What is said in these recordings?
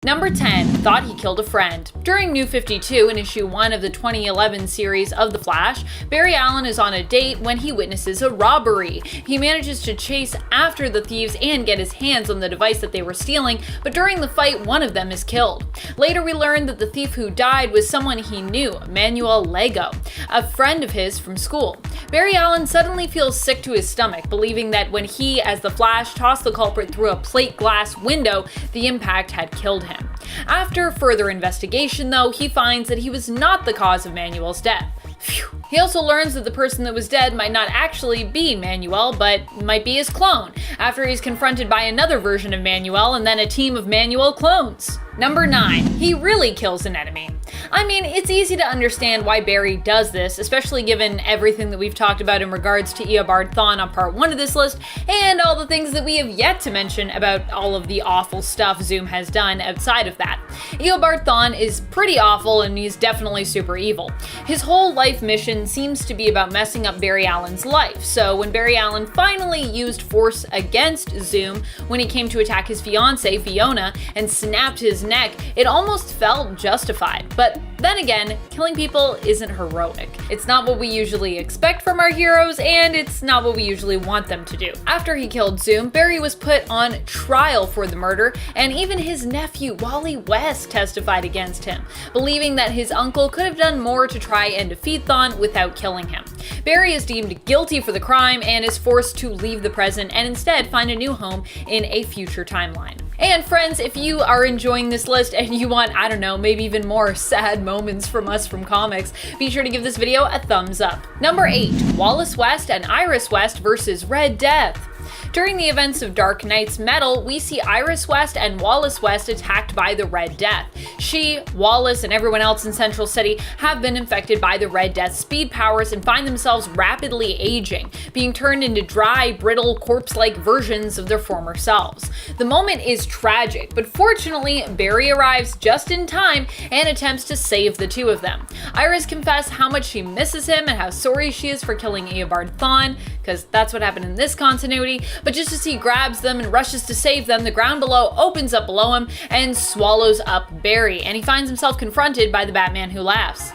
Number 10, thought he killed a friend. During New 52 in issue 1 of the 2011 series of The Flash, Barry Allen is on a date when he witnesses a robbery. He manages to chase after the thieves and get his hands on the device that they were stealing, but during the fight, one of them is killed. Later we learn that the thief who died was someone he knew, Manuel Lego, a friend of his from school. Barry Allen suddenly feels sick to his stomach, believing that when he, as the Flash, tossed the culprit through a plate glass window, the impact had killed him. After further investigation, though, he finds that he was not the cause of Manuel's death. Phew. He also learns that the person that was dead might not actually be Manuel, but might be his clone, after he's confronted by another version of Manuel and then a team of Manuel clones. Number 9, he really kills an enemy. I mean, it's easy to understand why Barry does this, especially given everything that we've talked about in regards to Eobard Thawne on part 1 of this list, and all the things that we have yet to mention about all of the awful stuff Zoom has done outside of that. Eobard Thawne is pretty awful, and he's definitely super evil. His whole life mission seems to be about messing up Barry Allen's life, so when Barry Allen finally used force against Zoom when he came to attack his fiancée, Fiona, and snapped his neck, it almost felt justified. But then again, killing people isn't heroic. It's not what we usually expect from our heroes, and it's not what we usually want them to do. After he killed Zoom, Barry was put on trial for the murder, and even his nephew, Wally West, testified against him, believing that his uncle could have done more to try and defeat Thawne without killing him. Barry is deemed guilty for the crime and is forced to leave the present and instead find a new home in a future timeline. And friends, if you are enjoying this list and you want, I don't know, maybe even more sad moments from us from comics, be sure to give this video a thumbs up. Number 8, Wallace West and Iris West versus Red Death. During the events of Dark Knight's Metal, we see Iris West and Wallace West attacked by the Red Death. She, Wallace, and everyone else in Central City have been infected by the Red Death's speed powers and find themselves rapidly aging, being turned into dry, brittle, corpse-like versions of their former selves. The moment is tragic, but fortunately, Barry arrives just in time and attempts to save the two of them. Iris confesses how much she misses him and how sorry she is for killing Eobard Thawne, because that's what happened in this continuity, but just as he grabs them and rushes to save them, the ground below opens up below him and swallows up Barry, and he finds himself confronted by the Batman Who Laughs.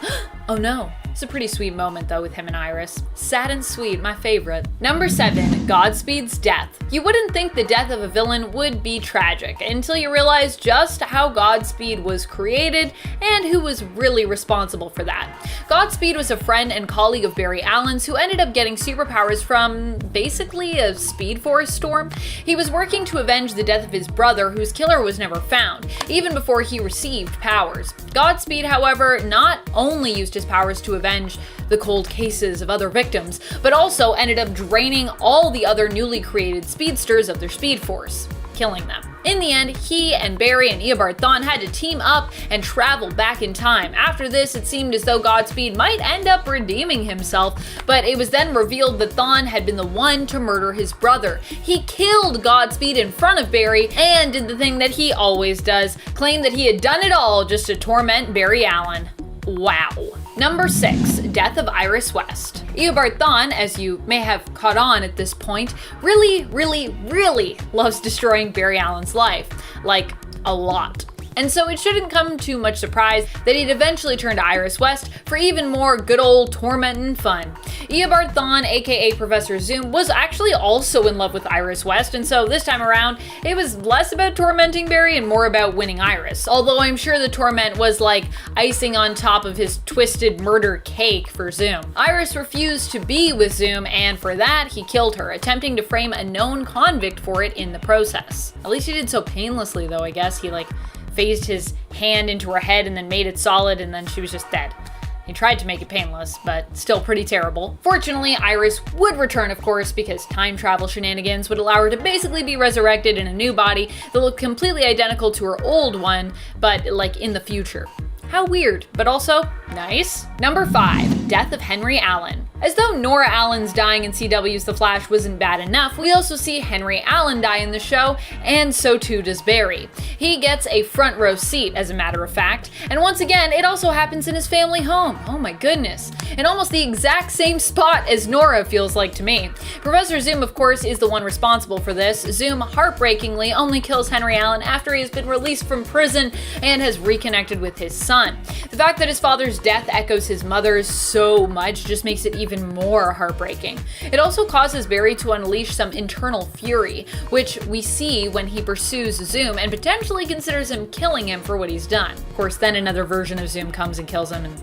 Oh no. It's a pretty sweet moment though with him and Iris. Sad and sweet, my favorite. Number 7, Godspeed's death. You wouldn't think the death of a villain would be tragic until you realize just how Godspeed was created and who was really responsible for that. Godspeed was a friend and colleague of Barry Allen's who ended up getting superpowers from basically a Speed Force storm. He was working to avenge the death of his brother, whose killer was never found, even before he received powers. Godspeed, however, not only used his powers to avenge the cold cases of other victims, but also ended up draining all the other newly created speedsters of their speed force, killing them. In the end, he and Barry and Eobard Thawne had to team up and travel back in time. After this, it seemed as though Godspeed might end up redeeming himself, but it was then revealed that Thawne had been the one to murder his brother. He killed Godspeed in front of Barry and did the thing that he always does, claimed that he had done it all just to torment Barry Allen. Wow. Number 6, Death of Iris West. Eobard Thawne, as you may have caught on at this point, really loves destroying Barry Allen's life. Like, a lot. And so it shouldn't come too much surprise that he'd eventually turn to Iris West for even more good old tormentin' fun. Eobard Thawne, aka Professor Zoom, was actually also in love with Iris West, and so this time around, it was less about tormenting Barry and more about winning Iris. Although I'm sure the torment was like icing on top of his twisted murder cake for Zoom. Iris refused to be with Zoom, and for that, he killed her, attempting to frame a known convict for it in the process. At least he did so painlessly though, I guess. He phased his hand into her head and then made it solid, and then she was just dead. He tried to make it painless, but still pretty terrible. Fortunately, Iris would return, of course, because time travel shenanigans would allow her to basically be resurrected in a new body that looked completely identical to her old one, but in the future. How weird, but also nice. Number 5, death of Henry Allen. As though Nora Allen's dying in CW's The Flash wasn't bad enough, we also see Henry Allen die in the show, and so too does Barry. He gets a front row seat, as a matter of fact, and once again, it also happens in his family home. Oh my goodness. In almost the exact same spot as Nora, feels like to me. Professor Zoom, of course, is the one responsible for this. Zoom heartbreakingly only kills Henry Allen after he has been released from prison and has reconnected with his son. The fact that his father's death echoes his mother's so much just makes it even more heartbreaking. It also causes Barry to unleash some internal fury, which we see when he pursues Zoom and potentially considers him killing him for what he's done. Of course, then another version of Zoom comes and kills him, and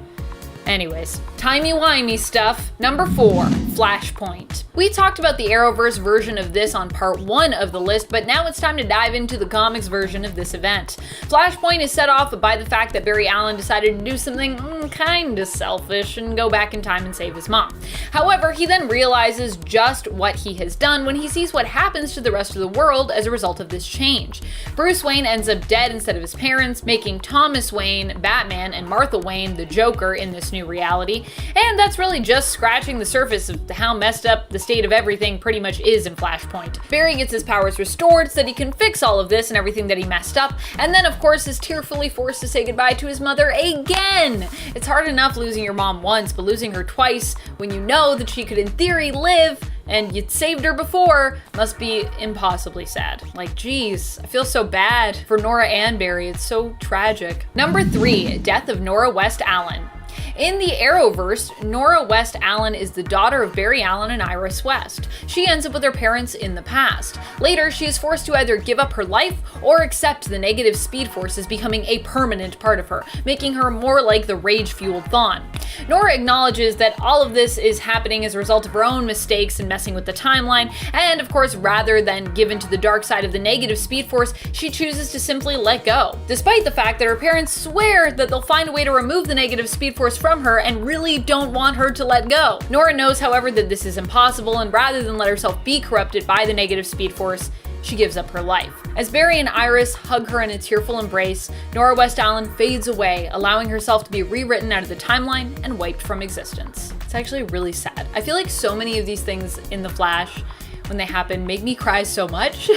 anyways, timey-wimey stuff. Number 4, Flashpoint. We talked about the Arrowverse version of this on part 1 of the list, but now it's time to dive into the comics version of this event. Flashpoint is set off by the fact that Barry Allen decided to do something kinda selfish and go back in time and save his mom. However, he then realizes just what he has done when he sees what happens to the rest of the world as a result of this change. Bruce Wayne ends up dead instead of his parents, making Thomas Wayne Batman and Martha Wayne the Joker in this new reality, and that's really just scratching the surface of how messed up the state of everything pretty much is in Flashpoint. Barry gets his powers restored so that he can fix all of this and everything that he messed up, and then of course is tearfully forced to say goodbye to his mother again! It's hard enough losing your mom once, but losing her twice when you know that she could in theory live and you'd saved her before must be impossibly sad. Like, geez, I feel so bad for Nora and Barry, it's so tragic. Number 3, death of Nora West Allen. In the Arrowverse, Nora West Allen is the daughter of Barry Allen and Iris West. She ends up with her parents in the past. Later, she is forced to either give up her life or accept the negative Speed Force as becoming a permanent part of her, making her more like the rage-fueled Thawne. Nora acknowledges that all of this is happening as a result of her own mistakes and messing with the timeline, and of course, rather than give in to the dark side of the negative Speed Force, she chooses to simply let go. Despite the fact that her parents swear that they'll find a way to remove the negative Speed Force from her and really don't want her to let go. Nora knows, however, that this is impossible, and rather than let herself be corrupted by the negative Speed Force, she gives up her life. As Barry and Iris hug her in a tearful embrace, Nora West Allen fades away, allowing herself to be rewritten out of the timeline and wiped from existence. It's actually really sad. I feel like so many of these things in The Flash, when they happen, make me cry so much.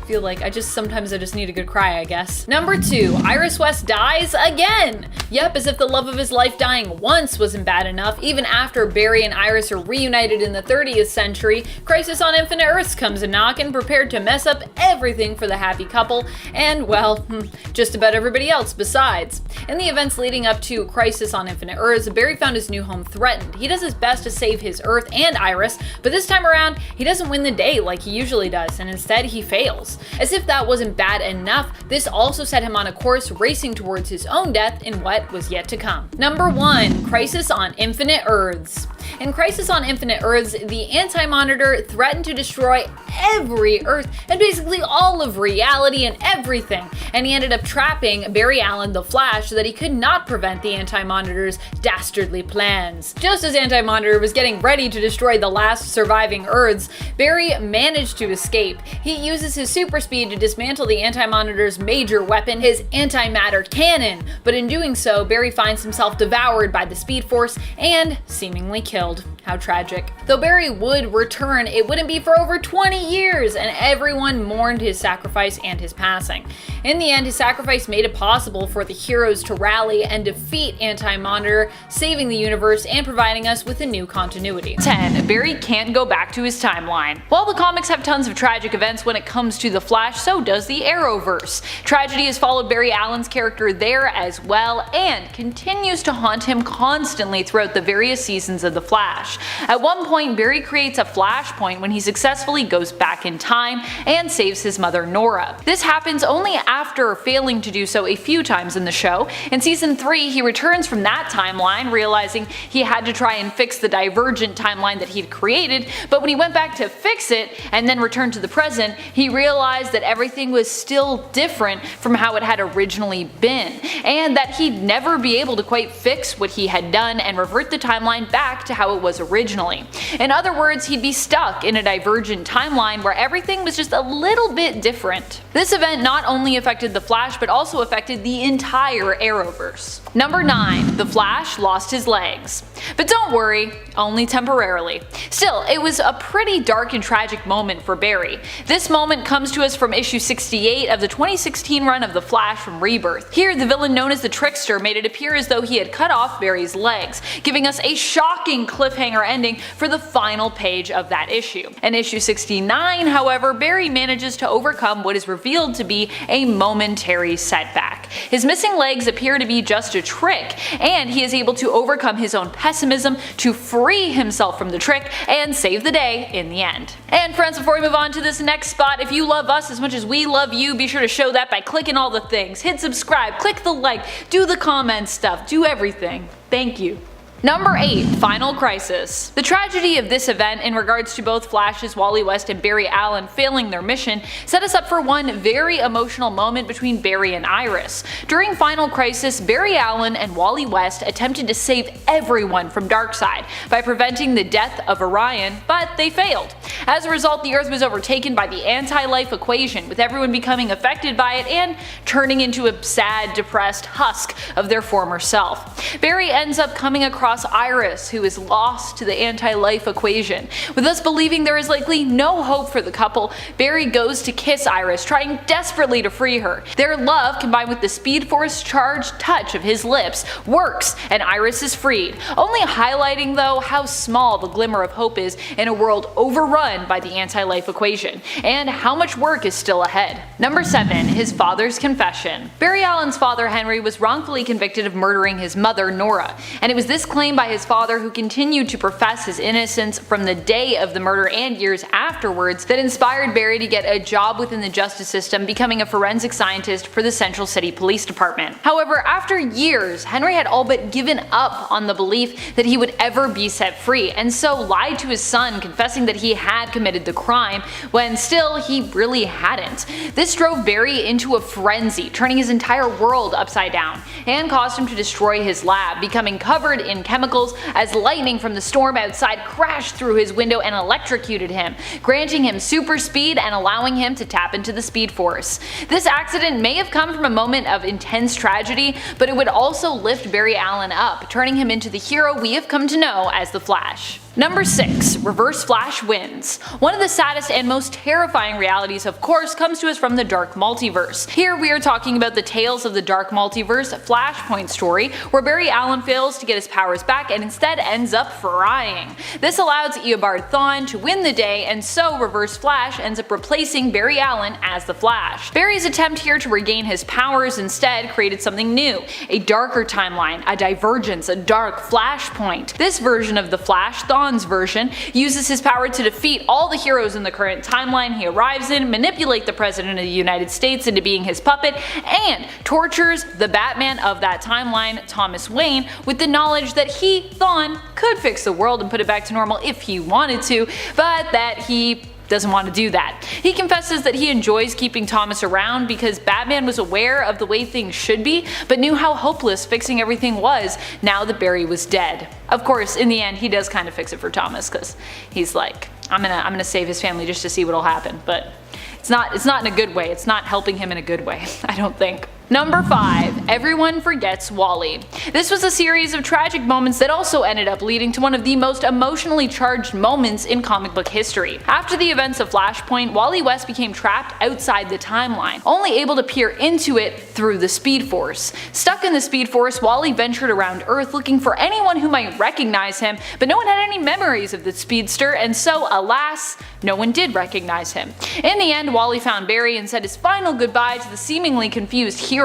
Feel like sometimes I just need a good cry, I guess. Number 2, Iris West dies again! Yep, as if the love of his life dying once wasn't bad enough, even after Barry and Iris are reunited in the 30th century, Crisis on Infinite Earths comes a knockin', prepared to mess up everything for the happy couple, and well, just about everybody else besides. In the events leading up to Crisis on Infinite Earths, Barry found his new home threatened. He does his best to save his Earth and Iris, but this time around, he doesn't win the day like he usually does, and instead he fails. As if that wasn't bad enough, this also set him on a course racing towards his own death in what was yet to come. Number 1, Crisis on Infinite Earths. In Crisis on Infinite Earths, the Anti-Monitor threatened to destroy every Earth and basically all of reality and everything, and he ended up trapping Barry Allen, the Flash, so that he could not prevent the Anti-Monitor's dastardly plans. Just as Anti-Monitor was getting ready to destroy the last surviving Earths, Barry managed to escape. He uses his super speed to dismantle the Anti-Monitor's major weapon, his antimatter cannon, but in doing so, Barry finds himself devoured by the Speed Force and seemingly killed. How tragic. Though Barry would return, it wouldn't be for over 20 years, and everyone mourned his sacrifice and his passing. In the end, his sacrifice made it possible for the heroes to rally and defeat Anti-Monitor, saving the universe and providing us with a new continuity. 10. Barry can't go back to his timeline. While the comics have tons of tragic events when it comes to The Flash, so does the Arrowverse. Tragedy has followed Barry Allen's character there as well, and continues to haunt him constantly throughout the various seasons of The Flash. At one point, Barry creates a flashpoint when he successfully goes back in time and saves his mother Nora. This happens only after failing to do so a few times in the show. In season 3, he returns from that timeline, realizing he had to try and fix the divergent timeline that he'd created, but when he went back to fix it and then returned to the present, he realized that everything was still different from how it had originally been, and that he'd never be able to quite fix what he had done and revert the timeline back to how it was originally. In other words, he'd be stuck in a divergent timeline where everything was just a little bit different. This event not only affected the Flash but also affected the entire Arrowverse. Number 9. The Flash lost his legs. But don't worry, only temporarily. Still, it was a pretty dark and tragic moment for Barry. This moment comes to us from issue 68 of the 2016 run of The Flash from Rebirth. Here, the villain known as the Trickster made it appear as though he had cut off Barry's legs, giving us a shocking cliffhanger ending for the final page of that issue. In issue 69, however, Barry manages to overcome what is revealed to be a momentary setback. His missing legs appear to be just a trick, and he is able to overcome his own pessimism to free himself from the trick and save the day in the end. And friends, before we move on to this next spot, if you love us as much as we love you, be sure to show that by clicking all the things. Hit subscribe, click the like, do the comment stuff, do everything. Thank you. Number 8. Final Crisis. The tragedy of this event in regards to both Flash's Wally West and Barry Allen failing their mission set us up for one very emotional moment between Barry and Iris. During Final Crisis, Barry Allen and Wally West attempted to save everyone from Darkseid by preventing the death of Orion, but they failed. As a result, the Earth was overtaken by the anti-life equation, with everyone becoming affected by it and turning into a sad, depressed husk of their former self. Barry ends up coming across Iris, who is lost to the anti-life equation. With us believing there is likely no hope for the couple, Barry goes to kiss Iris, trying desperately to free her. Their love, combined with the Speed Force charged touch of his lips, works and Iris is freed, only highlighting though how small the glimmer of hope is in a world overrun by the anti-life equation, and how much work is still ahead. Number 7. His father's confession. Barry Allen's father Henry was wrongfully convicted of murdering his mother Nora, and it was this claim by his father, who continued to profess his innocence from the day of the murder and years afterwards, that inspired Barry to get a job within the justice system, becoming a forensic scientist for the Central City Police Department. However, after years, Henry had all but given up on the belief that he would ever be set free, and so lied to his son, confessing that he had committed the crime, when still he really hadn't. This drove Barry into a frenzy, turning his entire world upside down, and caused him to destroy his lab, becoming covered in chemicals as lightning from the storm outside crashed through his window and electrocuted him, granting him super speed and allowing him to tap into the Speed Force. This accident may have come from a moment of intense tragedy, but it would also lift Barry Allen up, turning him into the hero we have come to know as the Flash. Number 6. Reverse Flash wins. One of the saddest and most terrifying realities, of course, comes to us from the Dark Multiverse. Here we are talking about the Tales of the Dark Multiverse Flashpoint story, where Barry Allen fails to get his powers back and instead ends up frying. This allows Eobard Thawne to win the day, and so Reverse Flash ends up replacing Barry Allen as the Flash. Barry's attempt here to regain his powers instead created something new, a darker timeline, a divergence, a dark Flashpoint. This version of the Flash, Thawne's version, uses his power to defeat all the heroes in the current timeline he arrives in, manipulate the President of the United States into being his puppet, and tortures the Batman of that timeline, Thomas Wayne, with the knowledge that he, Thawne, could fix the world and put it back to normal if he wanted to, but that he doesn't want to do that. He confesses that he enjoys keeping Thomas around because Batman was aware of the way things should be, but knew how hopeless fixing everything was now that Barry was dead. Of course, in the end, he does kind of fix it for Thomas, because he's like, I'm gonna save his family just to see what'll happen, but it's not in a good way. It's not helping him in a good way, I don't think. Number 5. Everyone Forgets Wally. This was a series of tragic moments that also ended up leading to one of the most emotionally charged moments in comic book history. After the events of Flashpoint, Wally West became trapped outside the timeline, only able to peer into it through the Speed Force. Stuck in the Speed Force, Wally ventured around Earth looking for anyone who might recognize him, but no one had any memories of the speedster, and so alas, no one did recognize him. In the end, Wally found Barry and said his final goodbye to the seemingly confused hero,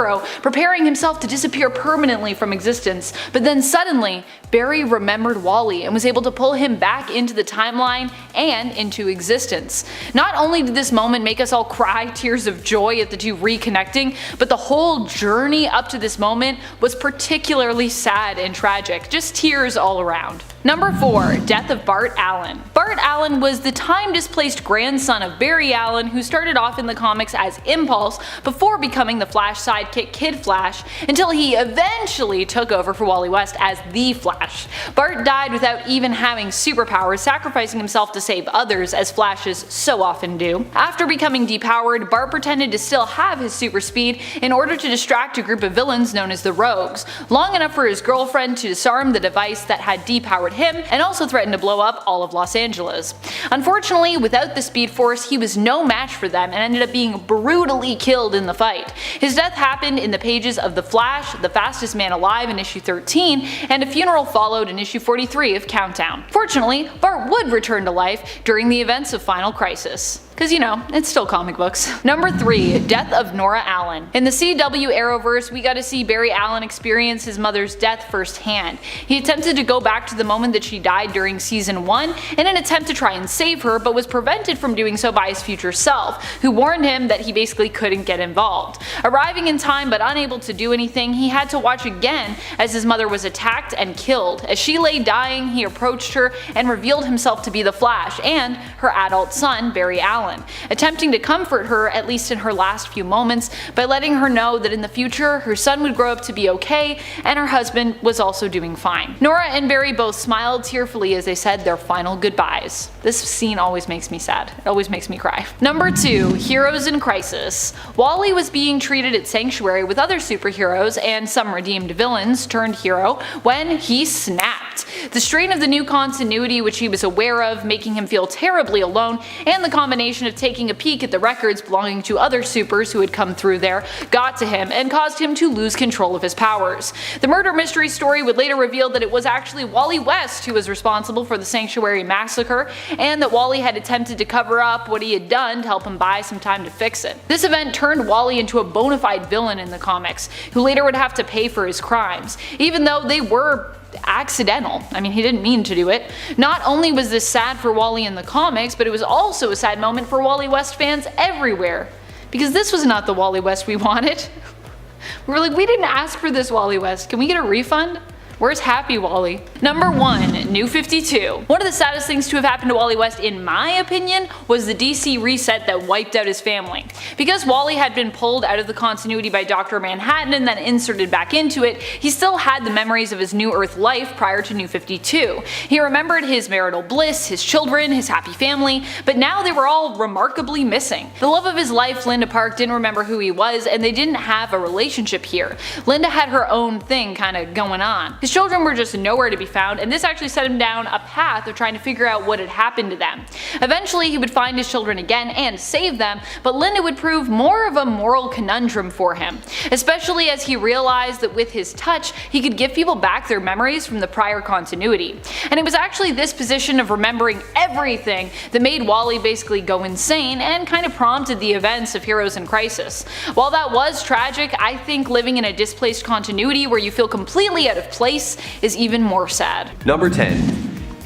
preparing himself to disappear permanently from existence, but then suddenly, Barry remembered Wally and was able to pull him back into the timeline and into existence. Not only did this moment make us all cry tears of joy at the two reconnecting, but the whole journey up to this moment was particularly sad and tragic, just tears all around. Number 4. Death of Bart Allen. Bart Bart Allen was the time-displaced grandson of Barry Allen, who started off in the comics as Impulse before becoming the Flash sidekick Kid Flash, until he eventually took over for Wally West as the Flash. Bart died without even having superpowers, sacrificing himself to save others, as Flashes so often do. After becoming depowered, Bart pretended to still have his super speed in order to distract a group of villains known as the Rogues, long enough for his girlfriend to disarm the device that had depowered him and also threatened to blow up all of Los Angeles. Unfortunately, without the Speed Force, he was no match for them and ended up being brutally killed in the fight. His death happened in the pages of The Flash, The Fastest Man Alive in issue 13, and a funeral followed in issue 43 of Countdown. Fortunately, Bart would return to life during the events of Final Crisis. Cause you know, it's still comic books. Number 3. Death of Nora Allen. In the CW Arrowverse, we got to see Barry Allen experience his mother's death firsthand. He attempted to go back to the moment that she died during season 1 in an attempt to try and save her, but was prevented from doing so by his future self, who warned him that he basically couldn't get involved. Arriving in time but unable to do anything, he had to watch again as his mother was attacked and killed. As she lay dying, he approached her and revealed himself to be the Flash and her adult son, Barry Allen, attempting to comfort her, at least in her last few moments, by letting her know that in the future her son would grow up to be okay and her husband was also doing fine. Nora and Barry both smiled tearfully as they said their final goodbyes. This scene always makes me sad. It always makes me cry. Number 2. Heroes in Crisis. Wally was being treated at Sanctuary with other superheroes and some redeemed villains turned hero when he snapped. The strain of the new continuity which he was aware of, making him feel terribly alone, and the combination of taking a peek at the records belonging to other supers who had come through there got to him and caused him to lose control of his powers. The murder mystery story would later reveal that it was actually Wally West who was responsible for the Sanctuary massacre, and that Wally had attempted to cover up what he had done to help him buy some time to fix it. This event turned Wally into a bona fide villain in the comics, who later would have to pay for his crimes, even though they were accidental. I mean, he didn't mean to do it. Not only was this sad for Wally in the comics, but it was also a sad moment for Wally West fans everywhere. Because this was not the Wally West we wanted. We were like, we didn't ask for this, Wally West. Can we get a refund? Where's Happy Wally? Number 1. New 52. One of the saddest things to have happened to Wally West, in my opinion, was the DC reset that wiped out his family. Because Wally had been pulled out of the continuity by Dr. Manhattan and then inserted back into it, he still had the memories of his New Earth life prior to New 52. He remembered his marital bliss, his children, his happy family, but now they were all remarkably missing. The love of his life, Linda Park, didn't remember who he was, and they didn't have a relationship here. Linda had her own thing kinda going on. His children were just nowhere to be found, and this actually set him down a path of trying to figure out what had happened to them. Eventually he would find his children again and save them, but Linda would prove more of a moral conundrum for him, especially as he realized that with his touch he could give people back their memories from the prior continuity. And it was actually this position of remembering everything that made Wally basically go insane and kind of prompted the events of Heroes in Crisis. While that was tragic, I think living in a displaced continuity where you feel completely out of place is even more sad. Number 10.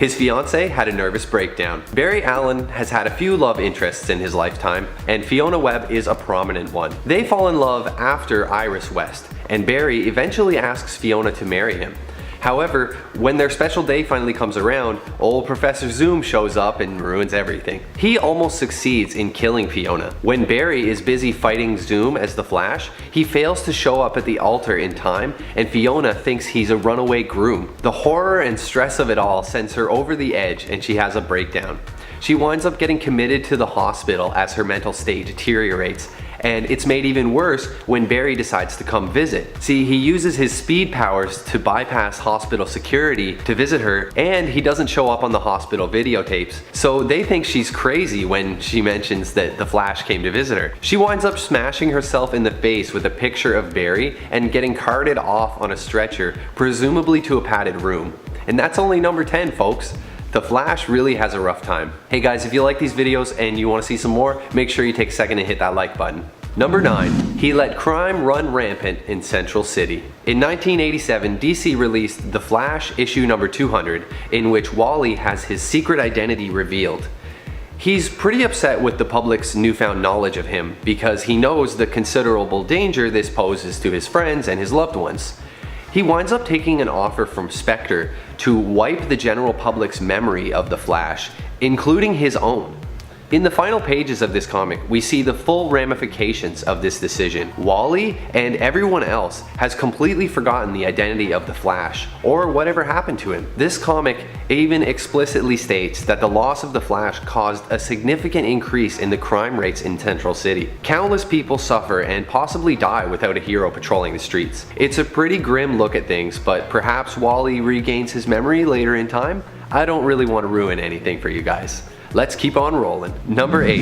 His fiancée had a nervous breakdown. Barry Allen has had a few love interests in his lifetime, and Fiona Webb is a prominent one. They fall in love after Iris West, and Barry eventually asks Fiona to marry him. However, when their special day finally comes around, old Professor Zoom shows up and ruins everything. He almost succeeds in killing Fiona. When Barry is busy fighting Zoom as the Flash, he fails to show up at the altar in time, and Fiona thinks he's a runaway groom. The horror and stress of it all sends her over the edge and she has a breakdown. She winds up getting committed to the hospital as her mental state deteriorates, and it's made even worse when Barry decides to come visit. See, he uses his speed powers to bypass hospital security to visit her, and he doesn't show up on the hospital videotapes. So they think she's crazy when she mentions that the Flash came to visit her. She winds up smashing herself in the face with a picture of Barry and getting carted off on a stretcher, presumably to a padded room. And that's only number 10, folks. The Flash really has a rough time. Hey guys, if you like these videos and you want to see some more, make sure you take a second and hit that like button. Number 9. He let crime run rampant in Central City. In 1987, DC released The Flash issue number 200, in which Wally has his secret identity revealed. He's pretty upset with the public's newfound knowledge of him because he knows the considerable danger this poses to his friends and his loved ones. He winds up taking an offer from Spectre to wipe the general public's memory of the Flash, including his own. In the final pages of this comic, we see the full ramifications of this decision. Wally and everyone else has completely forgotten the identity of the Flash, or whatever happened to him. This comic even explicitly states that the loss of the Flash caused a significant increase in the crime rates in Central City. Countless people suffer and possibly die without a hero patrolling the streets. It's a pretty grim look at things, but perhaps Wally regains his memory later in time? I don't really want to ruin anything for you guys. Let's keep on rolling. Number 8.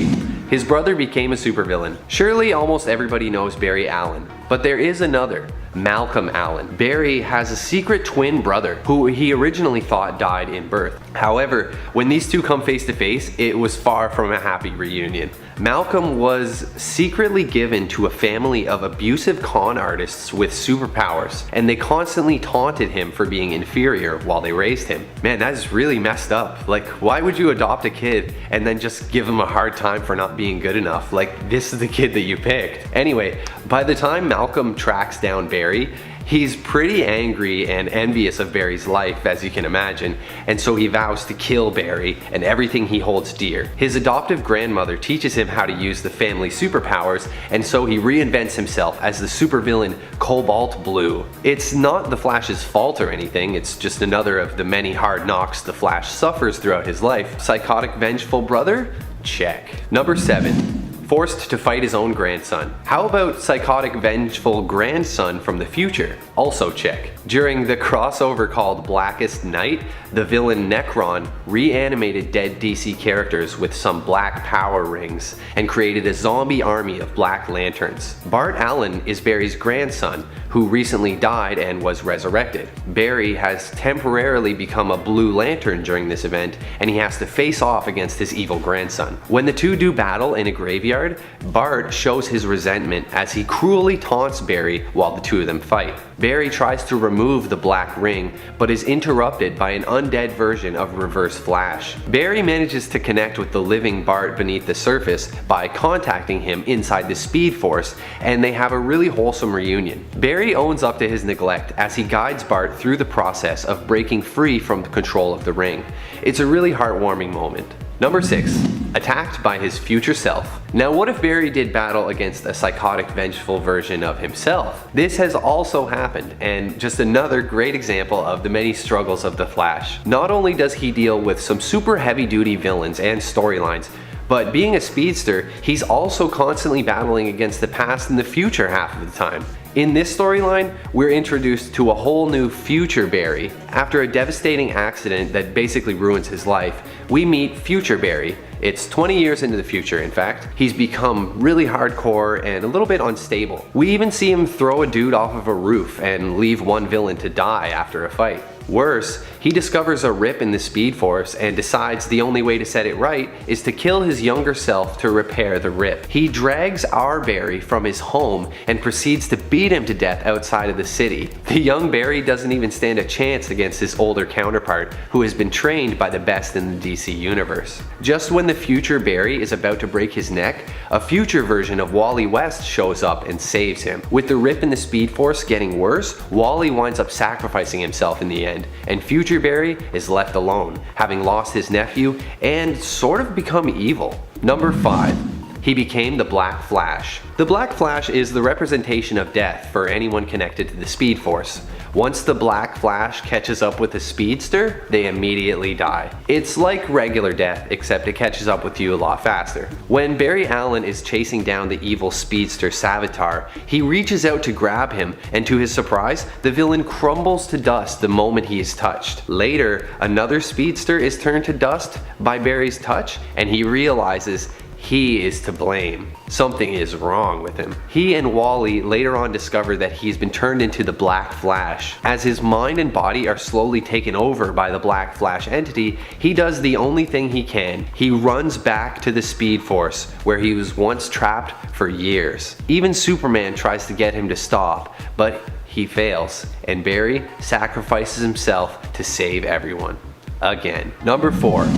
His brother became a supervillain. Surely almost everybody knows Barry Allen, but there is another, Malcolm Allen. Barry has a secret twin brother who he originally thought died in birth. However, when these two come face to face, it was far from a happy reunion. Malcolm was secretly given to a family of abusive con artists with superpowers, and they constantly taunted him for being inferior while they raised him. Man, that is really messed up. Like, why would you adopt a kid and then just give him a hard time for not being good enough? Like, this is the kid that you picked. Anyway, by the time Malcolm tracks down Barry, he's pretty angry and envious of Barry's life, as you can imagine, and so he vows to kill Barry and everything he holds dear. His adoptive grandmother teaches him how to use the family superpowers, and so he reinvents himself as the supervillain Cobalt Blue. It's not the Flash's fault or anything, it's just another of the many hard knocks the Flash suffers throughout his life. Psychotic vengeful brother? Check. Number 7. Forced to fight his own grandson. How about psychotic vengeful grandson from the future? Also check. During the crossover called Blackest Night, the villain Necron reanimated dead DC characters with some black power rings and created a zombie army of Black Lanterns. Bart Allen is Barry's grandson, who recently died and was resurrected. Barry has temporarily become a Blue Lantern during this event, and he has to face off against his evil grandson. When the two do battle in a graveyard, Bart shows his resentment as he cruelly taunts Barry while the two of them fight. Barry tries to remove the black ring, but is interrupted by an undead version of Reverse Flash. Barry manages to connect with the living Bart beneath the surface by contacting him inside the Speed Force, and they have a really wholesome reunion. Barry owns up to his neglect as he guides Bart through the process of breaking free from the control of the ring. It's a really heartwarming moment. Number 6. Attacked by his future self. Now what if Barry did battle against a psychotic vengeful version of himself? This has also happened, and just another great example of the many struggles of the Flash. Not only does he deal with some super heavy duty villains and storylines, but being a speedster, he's also constantly battling against the past and the future half of the time. In this storyline, we're introduced to a whole new future Barry. After a devastating accident that basically ruins his life, we meet future Barry. It's 20 years into the future, in fact. He's become really hardcore and a little bit unstable. We even see him throw a dude off of a roof and leave one villain to die after a fight. Worse, he discovers a rip in the Speed Force and decides the only way to set it right is to kill his younger self to repair the rip. He drags our Barry from his home and proceeds to beat him to death outside of the city. The young Barry doesn't even stand a chance against his older counterpart, who has been trained by the best in the DC universe. Just when the future Barry is about to break his neck, a future version of Wally West shows up and saves him. With the rip in the Speed Force getting worse, Wally winds up sacrificing himself in the end, and future Barry is left alone, having lost his nephew and sort of become evil. Number 5. He became the Black Flash. The Black Flash is the representation of death for anyone connected to the Speed Force. Once the Black Flash catches up with a speedster, they immediately die. It's like regular death, except it catches up with you a lot faster. When Barry Allen is chasing down the evil speedster Savitar, he reaches out to grab him, and to his surprise, the villain crumbles to dust the moment he is touched. Later, another speedster is turned to dust by Barry's touch, and he realizes he is to blame. Something is wrong with him. He and Wally later on discover that he's been turned into the Black Flash. As his mind and body are slowly taken over by the Black Flash entity, he does the only thing he can. He runs back to the Speed Force, where he was once trapped for years. Even Superman tries to get him to stop, but he fails, and Barry sacrifices himself to save everyone. Again. Number 4.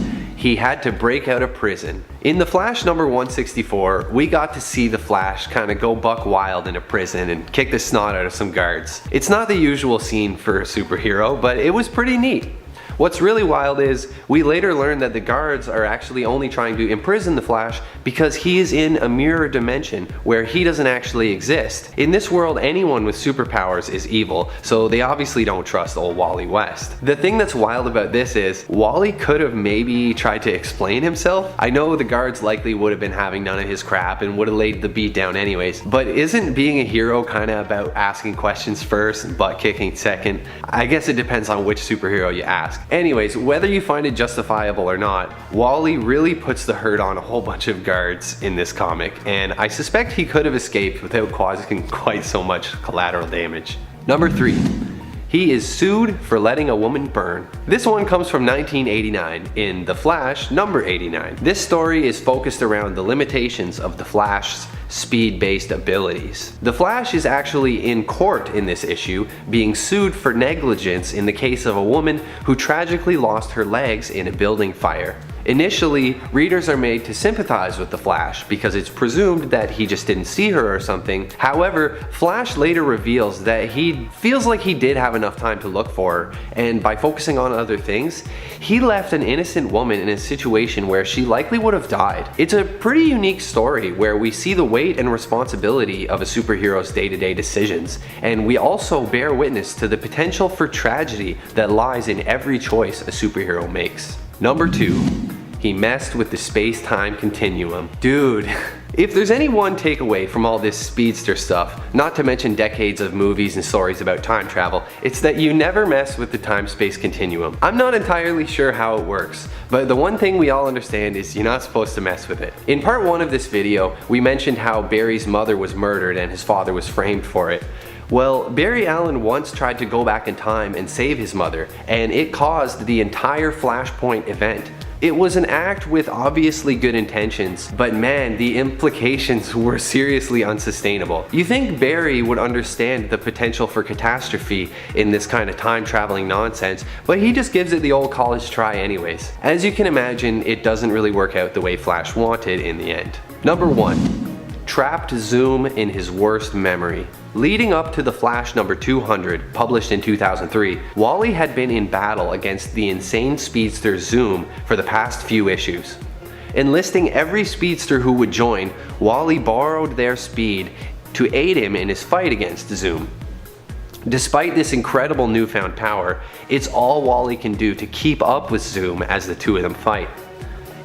he had to break out of prison. In The Flash number 164, we got to see the Flash kind of go buck wild in a prison and kick the snot out of some guards. It's not the usual scene for a superhero, but it was pretty neat. What's really wild is, we later learn that the guards are actually only trying to imprison the Flash because he is in a mirror dimension where he doesn't actually exist. In this world, anyone with superpowers is evil, so they obviously don't trust old Wally West. The thing that's wild about this is, Wally could have maybe tried to explain himself. I know the guards likely would have been having none of his crap and would have laid the beat down anyways, but isn't being a hero kind of about asking questions first and butt kicking second? I guess it depends on which superhero you ask. Anyways, whether you find it justifiable or not, Wally really puts the hurt on a whole bunch of guards in this comic, and I suspect he could have escaped without causing quite so much collateral damage. Number 3. He is sued for letting a woman burn. This one comes from 1989 in The Flash number 89. This story is focused around the limitations of the Flash's speed-based abilities. The Flash is actually in court in this issue, being sued for negligence in the case of a woman who tragically lost her legs in a building fire. Initially, readers are made to sympathize with the Flash because it's presumed that he just didn't see her or something. However, Flash later reveals that he feels like he did have enough time to look for her, and by focusing on other things, he left an innocent woman in a situation where she likely would have died. It's a pretty unique story where we see the weight and responsibility of a superhero's day-to-day decisions, and we also bear witness to the potential for tragedy that lies in every choice a superhero makes. Number 2. He messed with the space-time continuum. Dude, if there's any one takeaway from all this speedster stuff, not to mention decades of movies and stories about time travel, it's that you never mess with the time-space continuum. I'm not entirely sure how it works, but the one thing we all understand is you're not supposed to mess with it. In part 1 of this video, we mentioned how Barry's mother was murdered and his father was framed for it. Well, Barry Allen once tried to go back in time and save his mother, and it caused the entire Flashpoint event. It was an act with obviously good intentions, but man, the implications were seriously unsustainable. You think Barry would understand the potential for catastrophe in this kind of time-traveling nonsense, but he just gives it the old college try anyways. As you can imagine, it doesn't really work out the way Flash wanted in the end. Number 1. Trapped Zoom in his worst memory. Leading up to The Flash number 200, published in 2003, Wally had been in battle against the insane speedster Zoom for the past few issues. Enlisting every speedster who would join, Wally borrowed their speed to aid him in his fight against Zoom. Despite this incredible newfound power, it's all Wally can do to keep up with Zoom as the two of them fight.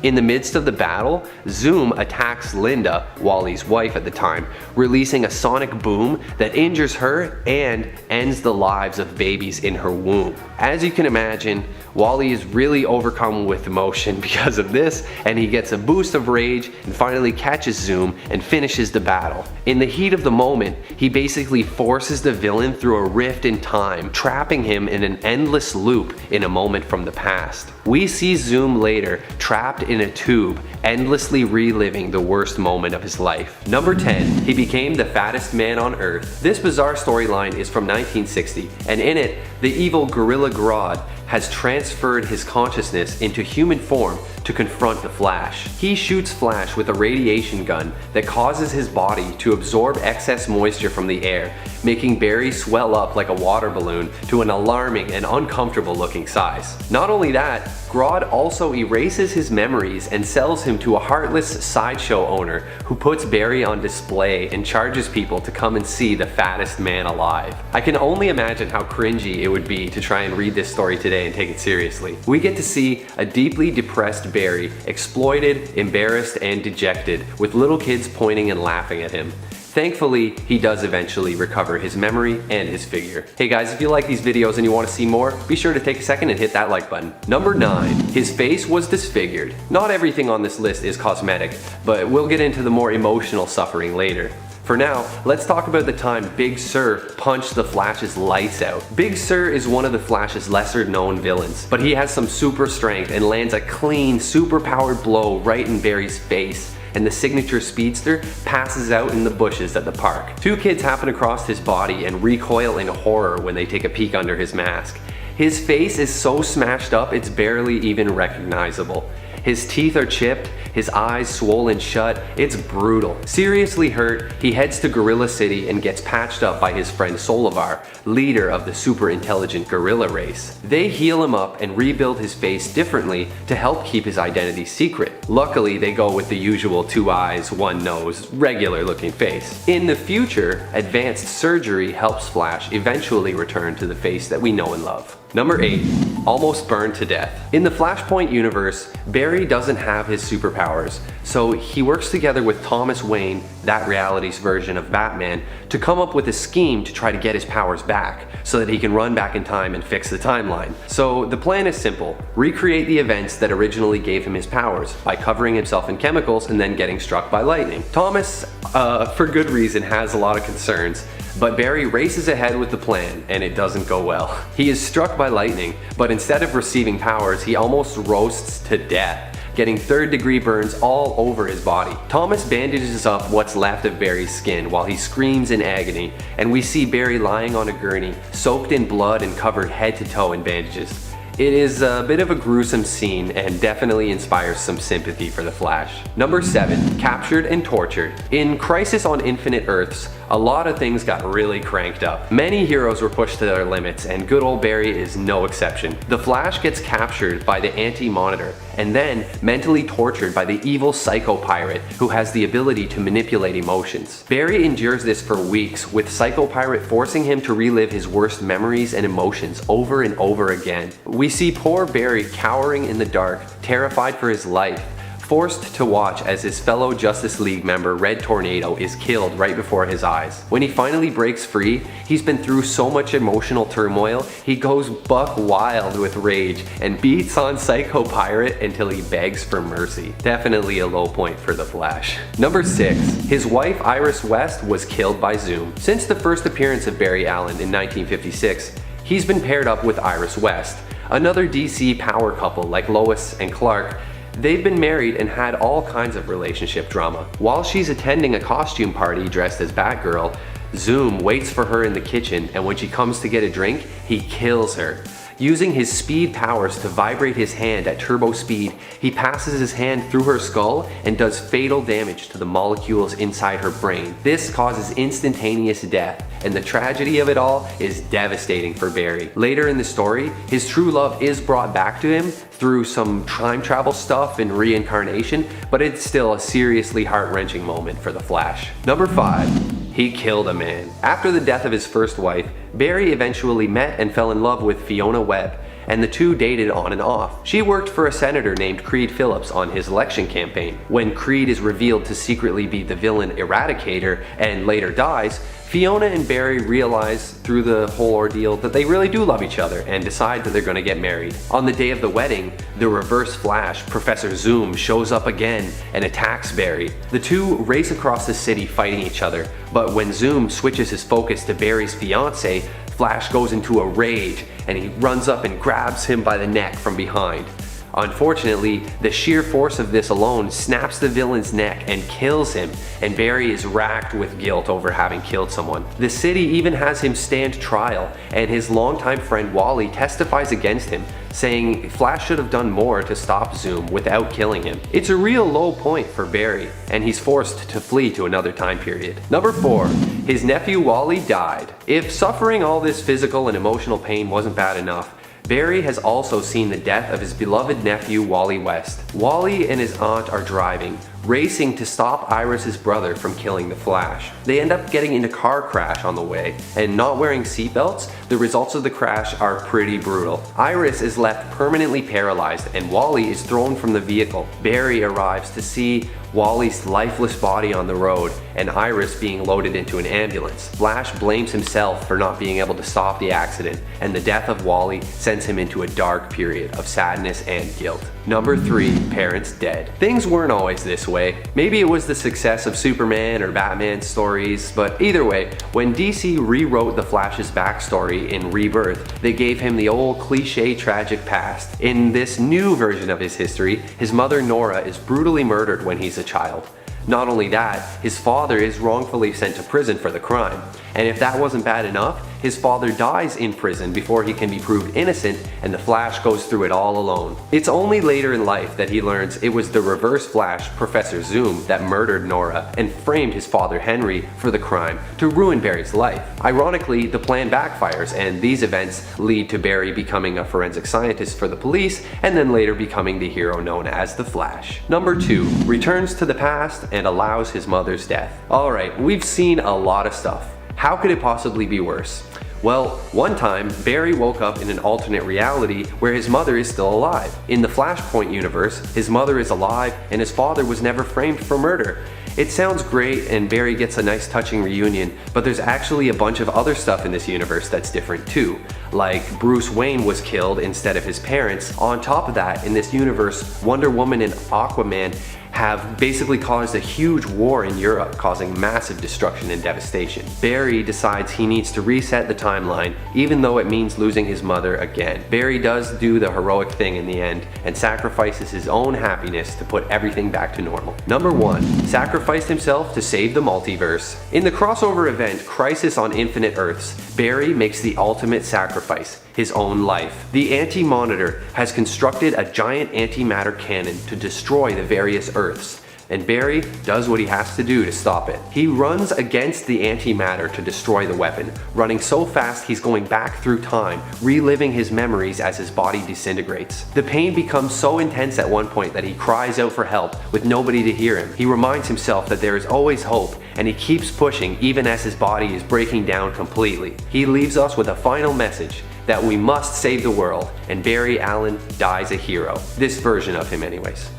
In the midst of the battle, Zoom attacks Linda, Wally's wife at the time, releasing a sonic boom that injures her and ends the lives of babies in her womb. As you can imagine, Wally is really overcome with emotion because of this, and he gets a boost of rage and finally catches Zoom and finishes the battle. In the heat of the moment, he basically forces the villain through a rift in time, trapping him in an endless loop in a moment from the past. We see Zoom later trapped in a tube, endlessly reliving the worst moment of his life. Number 10. He became the fattest man on Earth. This bizarre storyline is from 1960, and in it, the evil Gorilla Grodd has transferred his consciousness into human form to confront the Flash. He shoots Flash with a radiation gun that causes his body to absorb excess moisture from the air, making Barry swell up like a water balloon to an alarming and uncomfortable looking size. Not only that, Grodd also erases his memories and sells him to a heartless sideshow owner who puts Barry on display and charges people to come and see the fattest man alive. I can only imagine how cringy it would be to try and read this story today and take it seriously. We get to see a deeply depressed Barry, exploited, embarrassed, and dejected, with little kids pointing and laughing at him. Thankfully, he does eventually recover his memory and his figure. Hey guys, if you like these videos and you want to see more, be sure to take a second and hit that like button. Number 9. His face was disfigured. Not everything on this list is cosmetic, but we'll get into the more emotional suffering later. For now, let's talk about the time Big Sur punched the Flash's lights out. Big Sur is one of the Flash's lesser known villains, but he has some super strength and lands a clean, super powered blow right in Barry's face, and the signature speedster passes out in the bushes at the park. Two kids happen across his body and recoil in horror when they take a peek under his mask. His face is so smashed up it's barely even recognizable. His teeth are chipped, his eyes swollen shut. It's brutal. Seriously hurt, he heads to Gorilla City and gets patched up by his friend Solivar, leader of the super intelligent gorilla race. They heal him up and rebuild his face differently to help keep his identity secret. Luckily, they go with the usual 2 eyes, 1 nose, regular looking face. In the future, advanced surgery helps Flash eventually return to the face that we know and love. Number 8. Almost burned to death. In the Flashpoint universe, Barry doesn't have his superpowers, so he works together with Thomas Wayne, that reality's version of Batman, to come up with a scheme to try to get his powers back, so that he can run back in time and fix the timeline. So the plan is simple: recreate the events that originally gave him his powers, by covering himself in chemicals and then getting struck by lightning. Thomas, for good reason, has a lot of concerns, but Barry races ahead with the plan, and it doesn't go well. He is struck by lightning, but instead of receiving powers, he almost roasts to death, getting 3rd-degree burns all over his body. Thomas bandages up what's left of Barry's skin while he screams in agony, and we see Barry lying on a gurney, soaked in blood and covered head to toe in bandages. It is a bit of a gruesome scene and definitely inspires some sympathy for the Flash. Number 7. Captured and tortured. In Crisis on Infinite Earths, a lot of things got really cranked up. Many heroes were pushed to their limits, and good old Barry is no exception. The Flash gets captured by the Anti-Monitor, and then mentally tortured by the evil Psycho Pirate, who has the ability to manipulate emotions. Barry endures this for weeks, with Psycho Pirate forcing him to relive his worst memories and emotions over and over again. We see poor Barry cowering in the dark, terrified for his life, forced to watch as his fellow Justice League member Red Tornado is killed right before his eyes. When he finally breaks free, he's been through so much emotional turmoil, he goes buck wild with rage and beats on Psycho Pirate until he begs for mercy. Definitely a low point for the Flash. Number 6. His wife Iris West was killed by Zoom. Since the first appearance of Barry Allen in 1956, he's been paired up with Iris West, another DC power couple like Lois and Clark. They've been married and had all kinds of relationship drama. While she's attending a costume party dressed as Batgirl, Zoom waits for her in the kitchen, and when she comes to get a drink, he kills her. Using his speed powers to vibrate his hand at turbo speed, he passes his hand through her skull and does fatal damage to the molecules inside her brain. This causes instantaneous death, and the tragedy of it all is devastating for Barry. Later in the story, his true love is brought back to him through some time travel stuff and reincarnation, but it's still a seriously heart-wrenching moment for the Flash. Number 5. He killed a man. After the death of his first wife, Barry eventually met and fell in love with Fiona Webb, and the two dated on and off. She worked for a senator named Creed Phillips on his election campaign. When Creed is revealed to secretly be the villain Eradicator and later dies, Fiona and Barry realize through the whole ordeal that they really do love each other and decide that they're going to get married. On the day of the wedding, the Reverse Flash, Professor Zoom, shows up again and attacks Barry. The two race across the city fighting each other, but when Zoom switches his focus to Barry's fiancée, Flash goes into a rage and he runs up and grabs him by the neck from behind. Unfortunately, the sheer force of this alone snaps the villain's neck and kills him, and Barry is racked with guilt over having killed someone. The city even has him stand trial, and his longtime friend Wally testifies against him, saying Flash should have done more to stop Zoom without killing him. It's a real low point for Barry, and he's forced to flee to another time period. Number 4. His nephew Wally died. If suffering all this physical and emotional pain wasn't bad enough, Barry has also seen the death of his beloved nephew Wally West. Wally and his aunt are driving, racing to stop Iris's brother from killing the Flash. They end up getting in a car crash on the way, and not wearing seatbelts, the results of the crash are pretty brutal. Iris is left permanently paralyzed, and Wally is thrown from the vehicle. Barry arrives to see Wally's lifeless body on the road, and Iris being loaded into an ambulance. Flash blames himself for not being able to stop the accident, and the death of Wally sends him into a dark period of sadness and guilt. Number 3. Parents dead. Things weren't always this way. Maybe it was the success of Superman or Batman stories, but either way, when DC rewrote the Flash's backstory in Rebirth, they gave him the old cliche tragic past. In this new version of his history, his mother Nora is brutally murdered when he's a child. Not only that, his father is wrongfully sent to prison for the crime. And if that wasn't bad enough, his father dies in prison before he can be proved innocent, and the Flash goes through it all alone. It's only later in life that he learns it was the Reverse Flash, Professor Zoom, that murdered Nora and framed his father Henry for the crime to ruin Barry's life. Ironically, the plan backfires, and these events lead to Barry becoming a forensic scientist for the police, and then later becoming the hero known as the Flash. Number 2, returns to the past and allows his mother's death. Alright, we've seen a lot of stuff. How could it possibly be worse? Well, one time, Barry woke up in an alternate reality where his mother is still alive. In the Flashpoint universe, his mother is alive and his father was never framed for murder. It sounds great and Barry gets a nice touching reunion, but there's actually a bunch of other stuff in this universe that's different too. Like Bruce Wayne was killed instead of his parents. On top of that, in this universe, Wonder Woman and Aquaman have basically caused a huge war in Europe, causing massive destruction and devastation. Barry decides he needs to reset the timeline, even though it means losing his mother again. Barry does do the heroic thing in the end, and sacrifices his own happiness to put everything back to normal. Number 1, sacrificed himself to save the multiverse. In the crossover event, Crisis on Infinite Earths, Barry makes the ultimate sacrifice, his own life. The Anti-Monitor has constructed a giant antimatter cannon to destroy the various Earths, and Barry does what he has to do to stop it. He runs against the antimatter to destroy the weapon, running so fast he's going back through time, reliving his memories as his body disintegrates. The pain becomes so intense at one point that he cries out for help with nobody to hear him. He reminds himself that there is always hope, and he keeps pushing even as his body is breaking down completely. He leaves us with a final message that we must save the world, and Barry Allen dies a hero. This version of him anyways.